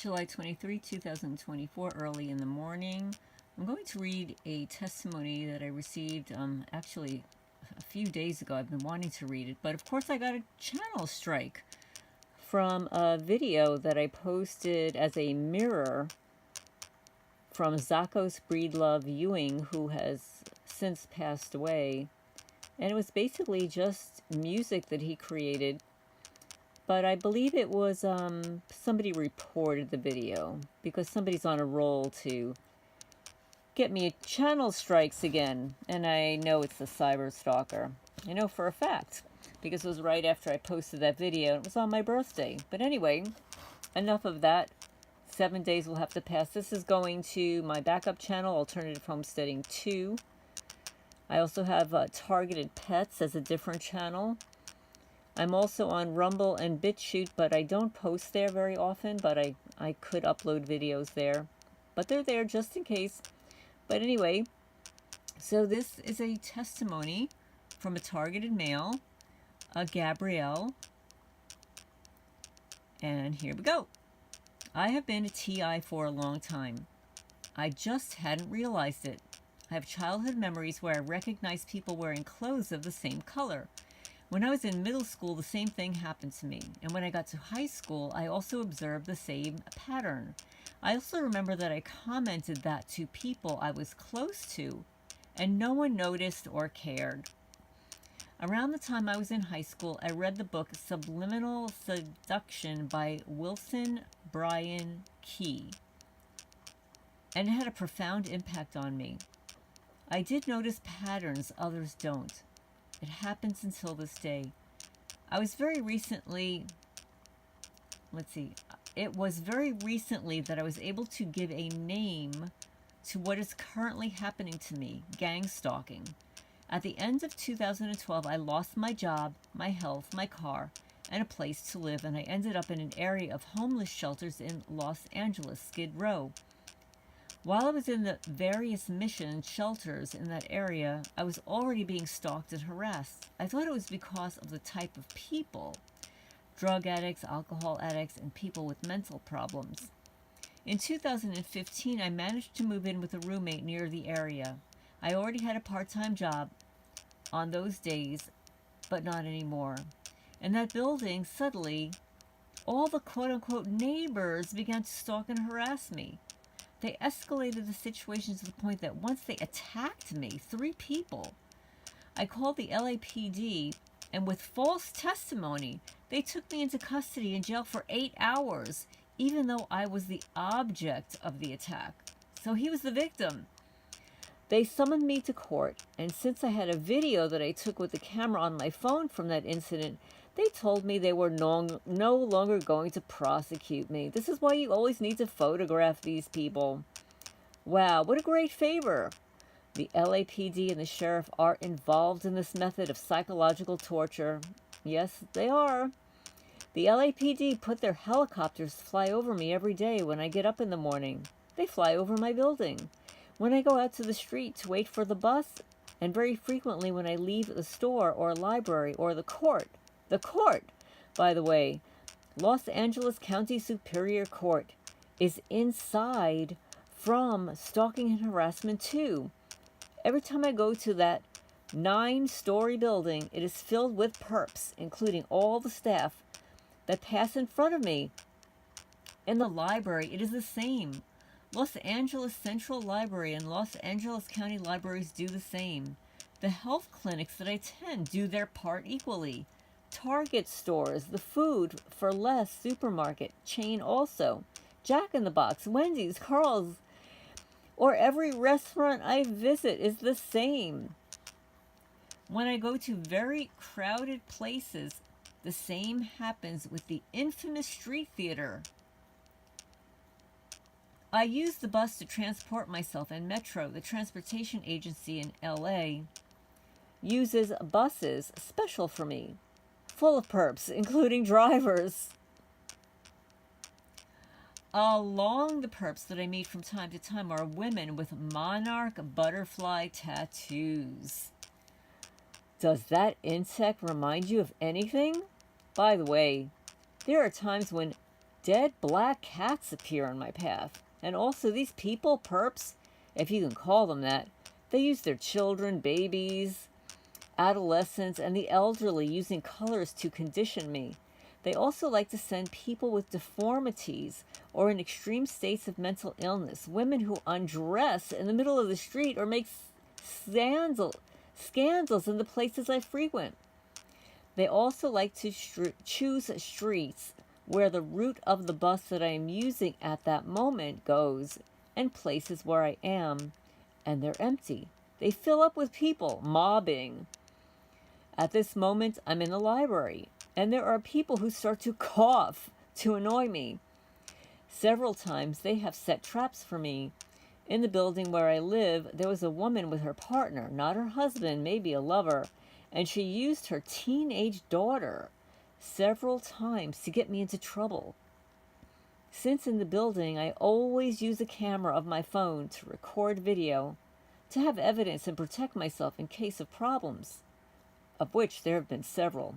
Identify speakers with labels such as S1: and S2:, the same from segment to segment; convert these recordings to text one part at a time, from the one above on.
S1: July 23, 2024, early in the morning. I'm going to read a testimony that I received actually a few days ago. I've been wanting to read it, but of course I got a channel strike from a video that I posted as a mirror from Zakos Breedlove Ewing, who has since passed away. And it was basically just music that he created. But I believe it was somebody reported the video because somebody's on a roll to get me channel strikes again. And I know it's the cyber stalker. I know for a fact because it was right after I posted that video. It was on my birthday. But anyway, enough of that. 7 days will have to pass. This is going to my backup channel, Alternative Homesteading 2. I also have Targeted Pets as a different channel. I'm also on Rumble and BitChute, but I don't post there very often, but I could upload videos there. But they're there just in case. But anyway, so this is a testimony from a targeted male, Gabriel. And here we go. I have been a TI for a long time. I just hadn't realized it. I have childhood memories where I recognize people wearing clothes of the same color. When I was in middle school, the same thing happened to me. And when I got to high school, I also observed the same pattern. I also remember that I commented that to people I was close to, and no one noticed or cared. Around the time I was in high school, I read the book Subliminal Seduction by Wilson Bryan Key, and it had a profound impact on me. I did notice patterns others don't. It happens until this day. It was very recently that I was able to give a name to what is currently happening to me, gang stalking. At the end of 2012, I lost my job, my health, my car, and a place to live, and I ended up in an area of homeless shelters in Los Angeles, Skid Row. While I was in the various mission shelters in that area, I was already being stalked and harassed. I thought it was because of the type of people: drug addicts, alcohol addicts, and people with mental problems. In 2015, I managed to move in with a roommate near the area. I already had a part-time job on those days, but not anymore. In that building, suddenly, all the quote-unquote neighbors began to stalk and harass me. They escalated the situation to the point that once they attacked me, 3 people. I called the LAPD, and with false testimony, they took me into custody in jail for 8 hours, even though I was the object of the attack. So he was the victim. They summoned me to court, and since I had a video that I took with the camera on my phone from that incident, they told me they were no longer going to prosecute me. This is why you always need to photograph these people. Wow, what a great favor. The LAPD and the sheriff are involved in this method of psychological torture. Yes, they are. The LAPD put their helicopters to fly over me every day when I get up in the morning. They fly over my building. When I go out to the street to wait for the bus, and very frequently when I leave the store or library or the court. The court, by the way, Los Angeles County Superior Court, is inside from stalking and harassment too. Every time I go to that 9-story building, it is filled with perps, including all the staff that pass in front of me. In the library, it is the same. Los Angeles Central Library and Los Angeles County Libraries do the same. The health clinics that I attend do their part equally. Target stores, the Food for Less supermarket chain also, Jack in the Box, Wendy's, Carl's, or every restaurant I visit is the same. When I go to very crowded places, the same happens with the infamous street theater. I use the bus to transport myself, and Metro, the transportation agency in LA, uses buses special for me, full of perps, including drivers. Along the perps that I meet from time to time are women with monarch butterfly tattoos. Does that insect remind you of anything? By the way, there are times when dead black cats appear on my path. And also these people, perps, if you can call them that, they use their children, babies, adolescents, and the elderly using colors to condition me. They also like to send people with deformities or in extreme states of mental illness, women who undress in the middle of the street or make scandals in the places I frequent. They also like to choose streets where the route of the bus that I am using at that moment goes, and places where I am, and they're empty. They fill up with people, mobbing. At this moment, I'm in the library, and there are people who start to cough to annoy me. Several times they have set traps for me. In the building where I live, there was a woman with her partner, not her husband, maybe a lover, and she used her teenage daughter several times to get me into trouble. Since in the building, I always use a camera of my phone to record video, to have evidence and protect myself in case of problems, of which there have been several.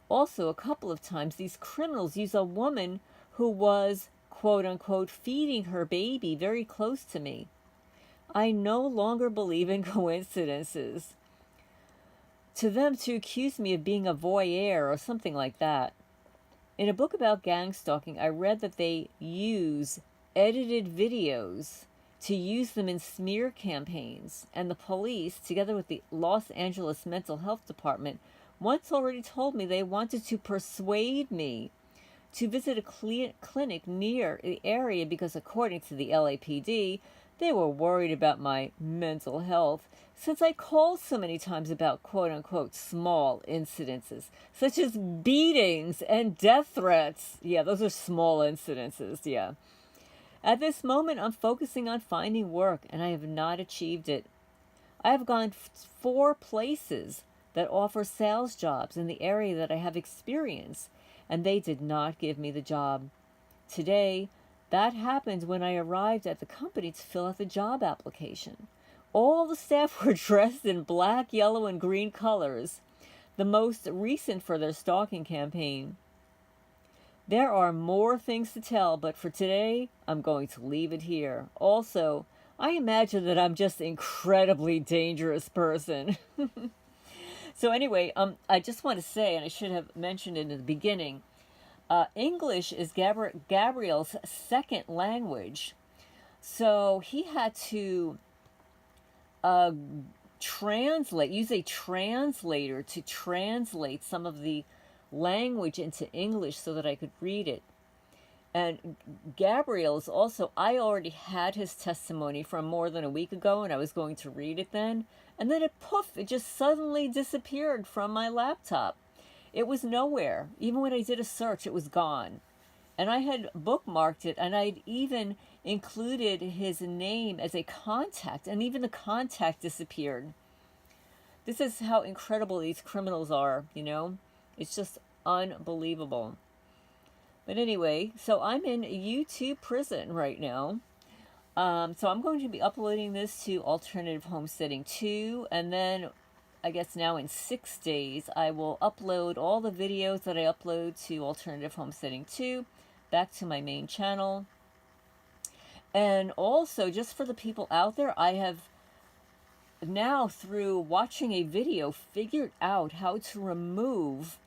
S1: Also, a couple of times, these criminals use a woman who was, quote unquote, feeding her baby very close to me. I no longer believe in coincidences. To them, to accuse me of being a voyeur or something like that. In a book about gang stalking, I read that they use edited videos to use them in smear campaigns, and the police, together with the Los Angeles Mental Health Department, once already told me they wanted to persuade me to visit a clinic near the area because, according to the LAPD, they were worried about my mental health since I called so many times about quote-unquote small incidences, such as beatings and death threats. Yeah, those are small incidences, yeah. At this moment, I'm focusing on finding work, and I have not achieved it. I have gone 4 places that offer sales jobs in the area that I have experience, and they did not give me the job. Today, that happened when I arrived at the company to fill out the job application. All the staff were dressed in black, yellow, and green colors, the most recent for their stalking campaign. There are more things to tell, but for today, I'm going to leave it here. Also, I imagine that I'm just an incredibly dangerous person. So anyway, I just want to say, and I should have mentioned it in the beginning, English is Gabriel's second language. So he had to use a translator to translate some of the language into English so that I could read it. And Gabriel is also, I already had his testimony from more than a week ago, and I was going to read it then. And then it just suddenly disappeared from my laptop. It was nowhere. Even when I did a search, it was gone. And I had bookmarked it, and I'd even included his name as a contact, and even the contact disappeared. This is how incredible these criminals are, you know? It's just unbelievable. But anyway, so I'm in YouTube prison right now. So I'm going to be uploading this to Alternative Homesteading 2, and then I guess now in 6 days I will upload all the videos that I upload to Alternative Homesteading 2 back to my main channel. And also, just for the people out there, I have now, through watching a video, figured out how to remove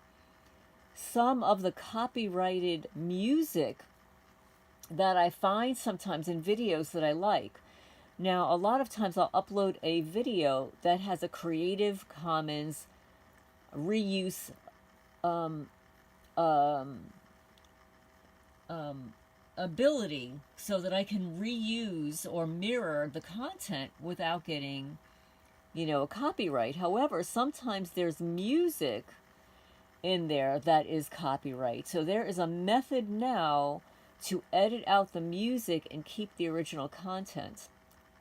S1: some of the copyrighted music that I find sometimes in videos that I like. Now, a lot of times I'll upload a video that has a Creative Commons reuse ability so that I can reuse or mirror the content without getting, a copyright. However, sometimes there's music in there that is copyright. So there is a method now to edit out the music and keep the original content.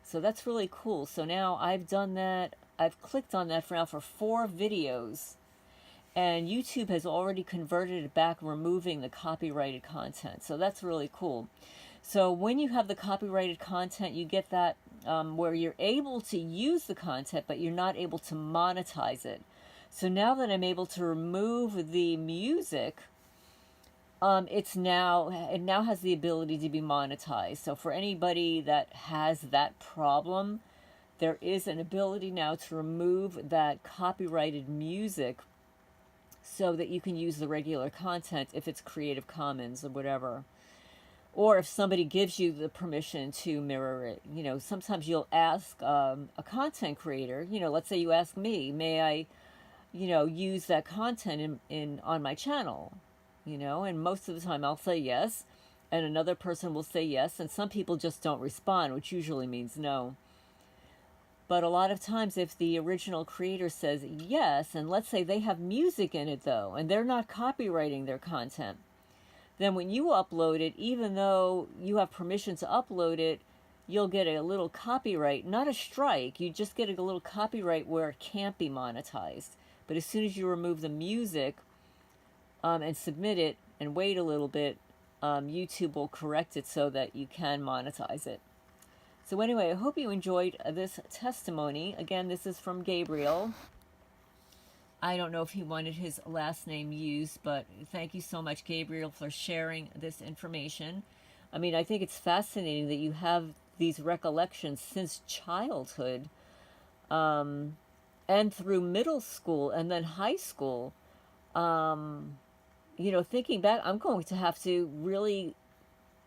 S1: So that's really cool. So now I've done that. I've clicked on that for 4 videos. And YouTube has already converted it back, removing the copyrighted content. So that's really cool. So when you have the copyrighted content, you get that where you're able to use the content, but you're not able to monetize it. So now that I'm able to remove the music, it now has the ability to be monetized. So for anybody that has that problem, there is an ability now to remove that copyrighted music so that you can use the regular content if it's Creative Commons or whatever. Or if somebody gives you the permission to mirror it. You know, sometimes you'll ask a content creator, you know, let's say you ask me, may I, you know, use that content in on my channel? You know, and most of the time I'll say yes, and another person will say yes, and some people just don't respond, which usually means no. But a lot of times, if the original creator says yes, and let's say they have music in it though, and they're not copywriting their content, then when you upload it, even though you have permission to upload it, you'll get a little copyright, not a strike, you just get a little copyright where it can't be monetized. But as soon as you remove the music and submit it and wait a little bit, YouTube will correct it so that you can monetize it. So anyway, I hope you enjoyed this testimony. Again, this is from Gabriel. I don't know if he wanted his last name used, but thank you so much, Gabriel, for sharing this information. I mean, I think it's fascinating that you have these recollections since childhood, and through middle school and then high school. You know, thinking back, I'm going to have to really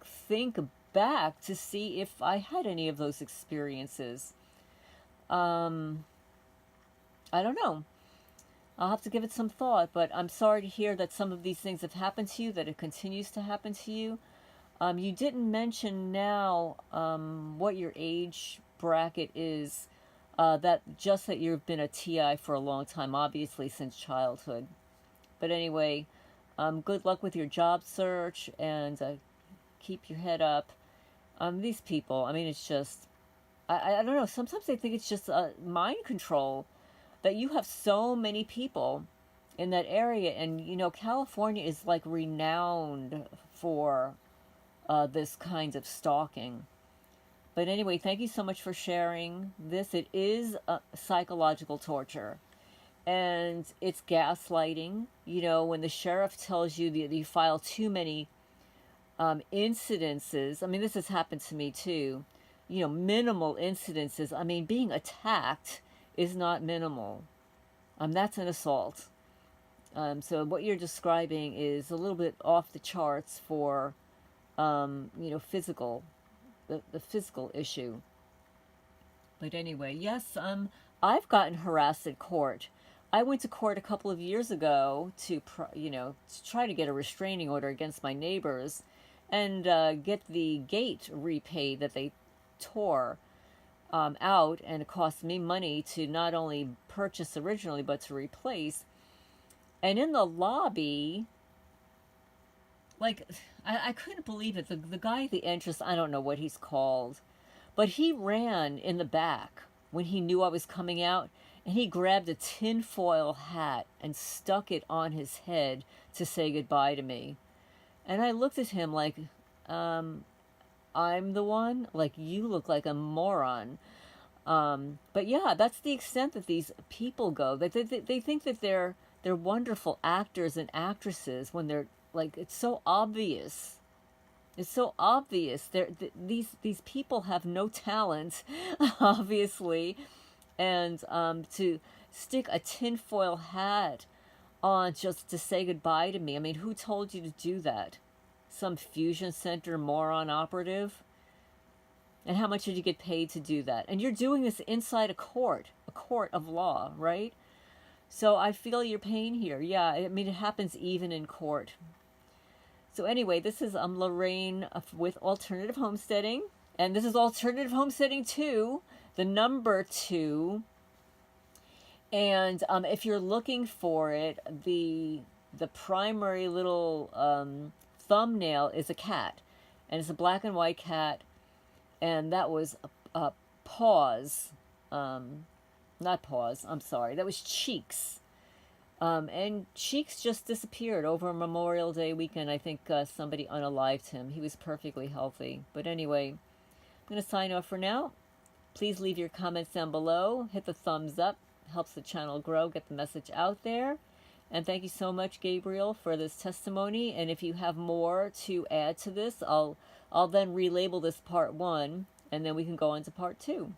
S1: think back to see if I had any of those experiences. I don't know. I'll have to give it some thought, but I'm sorry to hear that some of these things have happened to you, that it continues to happen to you. You didn't mention now what your age bracket is, that you've been a TI for a long time, obviously since childhood. But anyway, good luck with your job search, and keep your head up. These people, I mean, it's just, I don't know, sometimes I think it's just mind control, that you have so many people in that area. And, you know, California is like renowned for this kind of stalking. But anyway, thank you so much for sharing this. It is psychological torture. And it's gaslighting. You know, when the sheriff tells you that you file too many incidences, I mean, this has happened to me too. You know, minimal incidences. I mean, being attacked is not minimal. That's an assault. So what you're describing is a little bit off the charts for, you know, the physical issue. But anyway, yes, I've gotten harassed at court. I went to court a couple of years ago to try to get a restraining order against my neighbors and get the gate repaid that they tore out, and it cost me money to not only purchase originally but to replace. And in the lobby, like, I couldn't believe it. The guy at the entrance, I don't know what he's called, but he ran in the back when he knew I was coming out, and he grabbed a tinfoil hat and stuck it on his head to say goodbye to me. And I looked at him like, I'm the one? Like, you look like a moron. But yeah, that's the extent that these people go. They think that they're wonderful actors and actresses when they're, like, it's so obvious. It's so obvious. These people have no talent, obviously. And to stick a tinfoil hat on just to say goodbye to me. I mean, who told you to do that? Some fusion center moron operative? And how much did you get paid to do that? And you're doing this inside a court of law, right? So I feel your pain here. Yeah, I mean, it happens even in court. So anyway, this is Lorraine with Alternative Homesteading. And this is Alternative Homesteading 2, the number 2. And if you're looking for it, the primary little thumbnail is a cat. And it's a black and white cat. And that was Paws. Not Paws, I'm sorry. That was Cheeks. And Cheeks just disappeared over Memorial Day weekend. I think somebody unalived him. He was perfectly healthy. But anyway, I'm going to sign off for now. Please leave your comments down below. Hit the thumbs up. Helps the channel grow, get the message out there. And thank you so much, Gabriel, for this testimony. And if you have more to add to this, I'll then relabel this part 1, and then we can go on to part 2.